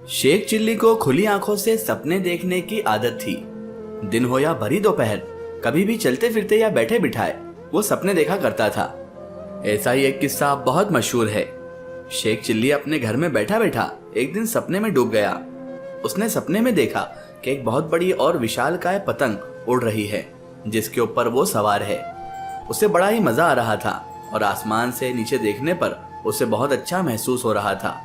Sheikh chilli को खुली आंखों से सपने देखने की आदत थी। दिन हो या भरी दोपहर, कभी भी चलते फिरते या बैठे बिठाए वो सपने देखा करता था। ऐसा ही एक किस्सा बहुत मशहूर है। शेख चिल्ली अपने घर में बैठा बैठा एक दिन सपने में डूब गया। उसने सपने में देखा कि एक बहुत बड़ी और विशालकाय पतंग उड़ रही है जिसके ऊपर वो सवार है। उसे बड़ा ही मजा आ रहा था और आसमान से नीचे देखने पर उसे बहुत अच्छा महसूस हो रहा था।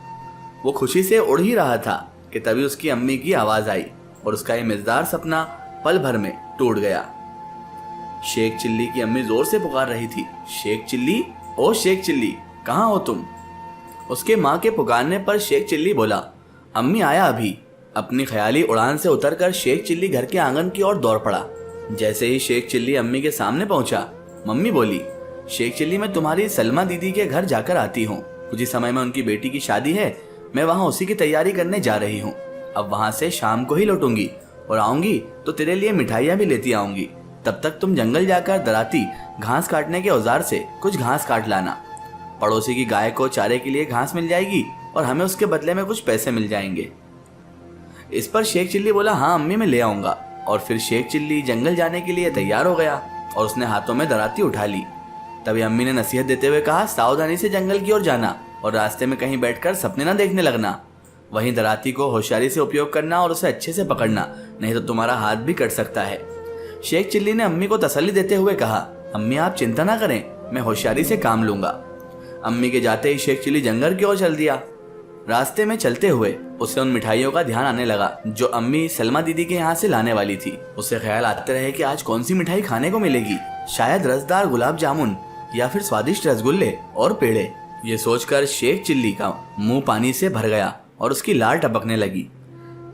वो खुशी से उड़ ही रहा था कि तभी उसकी अम्मी की आवाज आई और उसका ये मजेदार सपना पल भर में टूट गया। शेख चिल्ली की अम्मी जोर से पुकार रही थी, शेख चिल्ली, ओ शेख चिल्ली, कहाँ हो तुम? उसके माँ के पुकारने पर शेख चिल्ली बोला, अम्मी आया अभी। अपनी ख्याली उड़ान से उतरकर शेख चिल्ली घर के आंगन की ओर दौड़ पड़ा। जैसे ही शेख चिल्ली अम्मी के सामने पहुंचा, मम्मी बोली, शेख चिल्ली, मैं तुम्हारी सलमा दीदी के घर जाकर आती हूँ। कुछ ही समय में उनकी बेटी की शादी है, मैं वहाँ उसी की तैयारी करने जा रही हूँ। अब वहाँ से शाम को ही लौटूंगी और आऊंगी तो तेरे लिए मिठाइयाँ भी लेती आऊंगी। तब तक तुम जंगल जाकर दराती घास काटने के औजार से कुछ घास काट लाना। पड़ोसी की गाय को चारे के लिए घास मिल जाएगी और हमें उसके बदले में कुछ पैसे मिल जाएंगे। इस पर शेख चिल्ली बोला, हाँ अम्मी, मैं ले आऊंगा। और फिर शेख चिल्ली जंगल जाने के लिए तैयार हो गया और उसने हाथों में दराती उठा ली। तभी अम्मी ने नसीहत देते हुए कहा, सावधानी से जंगल की ओर जाना और रास्ते में कहीं बैठकर सपने ना देखने लगना। वहीं दराती को होशियारी से उपयोग करना और उसे अच्छे से पकड़ना, नहीं तो तुम्हारा हाथ भी कट सकता है। शेख चिल्ली ने अम्मी को तसल्ली देते हुए कहा, अम्मी आप चिंता ना करें, मैं होशियारी से काम लूंगा। अम्मी के जाते ही शेख चिल्ली जंगल की ओर चल दिया। रास्ते में चलते हुए उसे उन मिठाइयों का ध्यान आने लगा जो अम्मी सलमा दीदी के यहाँ से लाने वाली थी। उसे ख्याल आते रहे कि आज कौन सी मिठाई खाने को मिलेगी, शायद रसदार गुलाब जामुन या फिर स्वादिष्ट रसगुल्ले और पेड़े। ये सोचकर शेख चिल्ली का मुंह पानी से भर गया और उसकी लार टपकने लगी।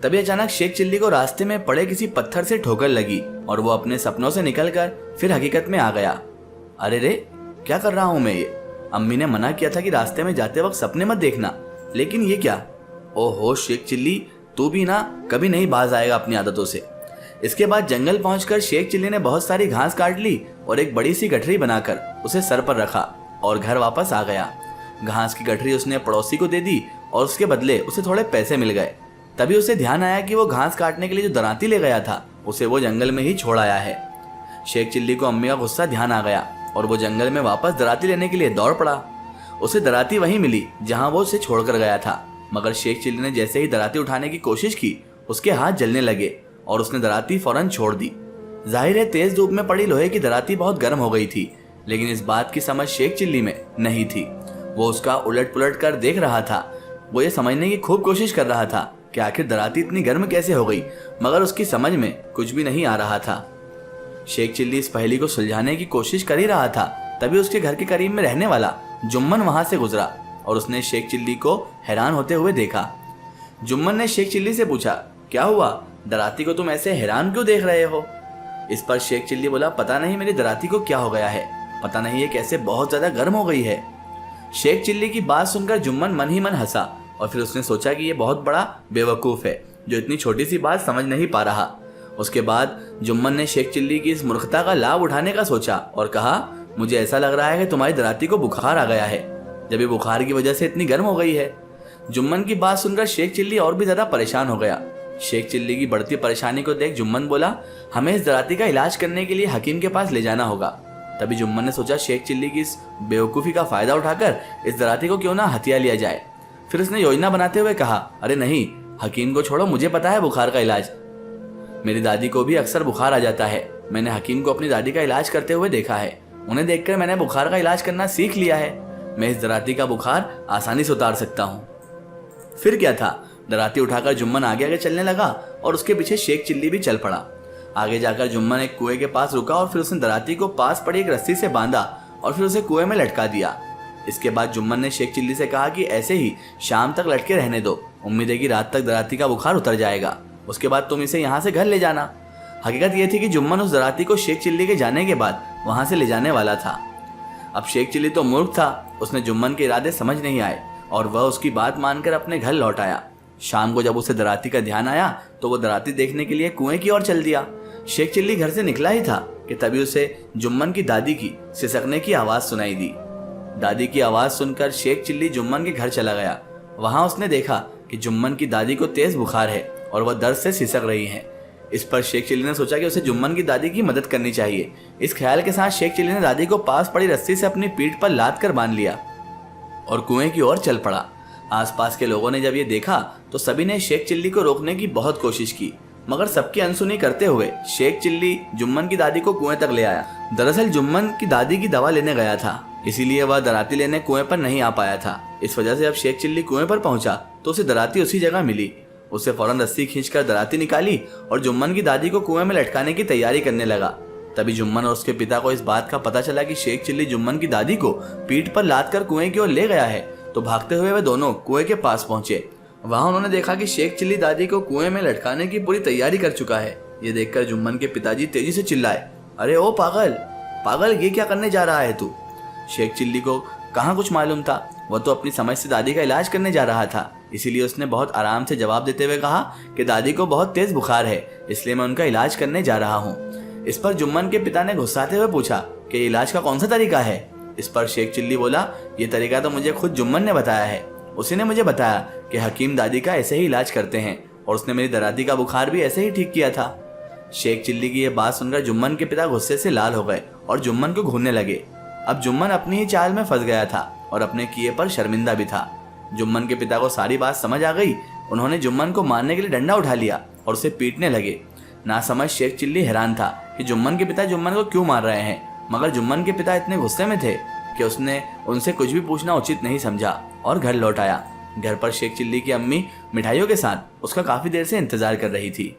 तभी अचानक शेख चिल्ली को रास्ते में पड़े किसी पत्थर से ठोकर लगी और वो अपने सपनों से निकलकर फिर हकीकत में आ गया। अरे रे, क्या कर रहा हूं मैं ये? अम्मी ने मना किया था कि रास्ते में जाते वक्त सपने मत देखना, लेकिन ये क्या? ओहो शेख चिल्ली, तू भी ना कभी नहीं बाज आएगा अपनी आदतों से। इसके बाद जंगल पहुंचकर शेख चिल्ली ने बहुत सारी घास काट ली और एक बड़ी सी गठरी बनाकर उसे सर पर रखा और घर वापस आ गया। घास की गठरी उसने पड़ोसी को दे दी और उसके बदले उसे थोड़े पैसे मिल गए। तभी उसे ध्यान आया कि वो घास काटने के लिए जो दराती ले गया था उसे वो जंगल में ही छोड़ आया है। शेख चिल्ली को अम्मी का गुस्सा ध्यान आ गया और वो जंगल में वापस दराती लेने के लिए दौड़ पड़ा। उसे दराती वहीं मिली जहां वो उसे छोड़कर गया था, मगर शेख चिल्ली ने जैसे ही दराती उठाने की कोशिश की उसके हाथ जलने लगे और उसने दराती फौरन छोड़ दी। जाहिर है तेज धूप में पड़ी लोहे की दराती बहुत गर्म हो गई थी, लेकिन इस बात की समझ शेख चिल्ली में नहीं थी। वो उसका उलट पुलट कर देख रहा था। वो ये समझने की खूब कोशिश कर रहा था कि आखिर दराती इतनी गर्म कैसे हो गई, मगर उसकी समझ में कुछ भी नहीं आ रहा था। शेख चिल्ली इस पहेली को सुलझाने की कोशिश कर ही रहा था, तभी उसके घर के करीब में रहने वाला जुम्मन वहां से गुजरा और उसने शेख चिल्ली को हैरान होते हुए देखा। जुम्मन ने शेख चिल्ली से पूछा, क्या हुआ, दराती को तुम ऐसे हैरान क्यों देख रहे हो? इस पर शेख चिल्ली बोला, पता नहीं मेरी दराती को क्या हो गया है, पता नहीं ये कैसे बहुत ज्यादा गर्म हो गई है। शेख चिल्ली की बात सुनकर जुम्मन मन ही मन हंसा और फिर उसने सोचा कि ये बहुत बड़ा बेवकूफ है जो इतनी छोटी सी बात समझ नहीं पा रहा। उसके बाद जुम्मन ने शेख चिल्ली की इस मूर्खता का लाभ उठाने का सोचा और कहा, मुझे ऐसा लग रहा है कि तुम्हारी दराती को बुखार आ गया है, जब ये बुखार की वजह से इतनी गर्म हो गई है। जुम्मन की बात सुनकर शेख चिल्ली और भी ज्यादा परेशान हो गया। शेख चिल्ली की बढ़ती परेशानी को देख जुम्मन बोला, हमें इस दराती का इलाज करने के लिए हकीम के पास ले जाना होगा। तभी जुम्मन ने सोचा शेख चिल्ली की इस बेवकूफ़ी का फायदा उठाकर इस दराती को क्यों ना हथिया लिया जाए। फिर उसने योजना बनाते हुए कहा, अरे नहीं, हकीम को छोड़ो, मुझे पता है बुखार का इलाज। मेरी दादी को भी अक्सर बुखार आ जाता है, मैंने हकीम को अपनी दादी का इलाज करते हुए देखा है, उन्हें देखकर मैंने बुखार का इलाज करना सीख लिया है। मैं इस दराती का बुखार आसानी से उतार सकता हूँ। फिर क्या था, दराती उठाकर जुम्मन आगे आगे चलने लगा और उसके पीछे शेख चिल्ली भी चल पड़ा। आगे जाकर जुम्मन एक कुएं के पास रुका और फिर उसने दराती को पास पड़ी एक रस्सी से बांधा और फिर उसे कुएं में लटका दिया। इसके बाद जुम्मन ने शेख चिल्ली से कहा कि ऐसे ही शाम तक लटके रहने दो, उम्मीद है कि रात तक दराती का बुखार उतर जाएगा, उसके बाद तुम इसे यहाँ से घर ले जाना। हकीकत यह थी कि जुम्मन उस दराती को शेख चिल्ली के जाने के बाद वहां से ले जाने वाला था। अब शेख चिल्ली तो मूर्ख था, उसने जुम्मन के इरादे समझ नहीं आए और वह उसकी बात मानकर अपने घर लौट आया। शाम को जब उसे दराती का ध्यान आया तो वो दराती देखने के लिए कुएं की ओर चल दिया। शेख चिल्ली घर से निकला ही था कि तभी उसे जुम्मन की दादी की सिसकने की आवाज सुनाई दी। दादी की आवाज सुनकर शेख चिल्ली जुम्मन के घर चला गया। वहां उसने देखा कि जुम्मन की दादी को तेज बुखार है और वह दर्द से सिसक रही हैं। इस पर शेख चिल्ली ने सोचा कि उसे जुम्मन की दादी की मदद करनी चाहिए। इस ख्याल के साथ शेख चिल्ली ने दादी को पास पड़ी रस्सी से अपनी पीठ पर लाद कर बांध लिया और कुएं की ओर चल पड़ा। आसपास के लोगों ने जब ये देखा तो सभी ने शेख चिल्ली को रोकने की बहुत कोशिश की, मगर सबकी अनसुनी करते हुए शेख चिल्ली जुम्मन की दादी को कुएं तक ले आया। दरअसल जुम्मन की दादी की दवा लेने गया था, इसीलिए वह दराती लेने कुएं पर नहीं आ पाया था। इस वजह से जब शेख चिल्ली कुएं पर पहुंचा तो उसे दराती उसी जगह मिली। उसे फौरन रस्सी खींचकर दराती निकाली और जुम्मन की दादी को कुएं में लटकाने की तैयारी करने लगा। तभी जुम्मन और उसके पिता को इस बात का पता चला कि शेख चिल्ली जुम्मन की दादी को पीठ पर लाद कर कुएं की ओर ले गया है। तो भागते हुए वे दोनों कुएं के पास पहुंचे। वहां उन्होंने देखा कि शेख चिल्ली दादी को कुएं में लटकाने की पूरी तैयारी कर चुका है। ये देखकर जुम्मन के पिताजी तेजी से चिल्लाए, अरे ओ पागल पागल, ये क्या करने जा रहा है तू? शेख चिल्ली को कहाँ कुछ मालूम था, वह तो अपनी समझ से दादी का इलाज करने जा रहा था। इसीलिए उसने बहुत आराम से जवाब देते हुए कहा कि दादी को बहुत तेज बुखार है, इसलिए मैं उनका इलाज करने जा रहा हूँ। इस पर जुम्मन के पिता ने गुस्साते हुए पूछा कि इलाज का कौन सा तरीका है? इस पर शेख चिल्ली बोला, ये तरीका तो मुझे खुद जुम्मन ने बताया है। उसी ने मुझे बताया कि हकीम दादी का ऐसे ही इलाज करते हैं और उसने मेरी दादी का बुखार भी ऐसे ही ठीक किया था। शेख चिल्ली की यह बात सुनकर जुम्मन के पिता गुस्से से लाल हो गए और जुम्मन को घूरने लगे। अब जुम्मन अपनी ही चाल में फंस गया था और अपने किए पर शर्मिंदा भी था। जुम्मन के पिता को सारी बात समझ आ गई। उन्होंने जुम्मन को मारने के लिए डंडा उठा लिया और उसे पीटने लगे। नासमझ शेख चिल्ली हैरान था कि जुम्मन के पिता जुम्मन को क्यों मार रहे हैं, मगर जुम्मन के पिता इतने गुस्से में थे कि उसने उनसे कुछ भी पूछना उचित नहीं समझा और घर लौट आया। घर पर शेख चिल्ली की अम्मी मिठाइयों के साथ उसका काफी देर से इंतजार कर रही थी।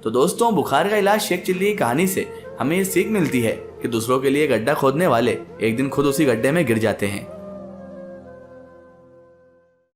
तो दोस्तों, बुखार का इलाज शेख चिल्ली की कहानी से हमें ये सीख मिलती है कि दूसरों के लिए गड्ढा खोदने वाले एक दिन खुद उसी गड्ढे में गिर जाते हैं।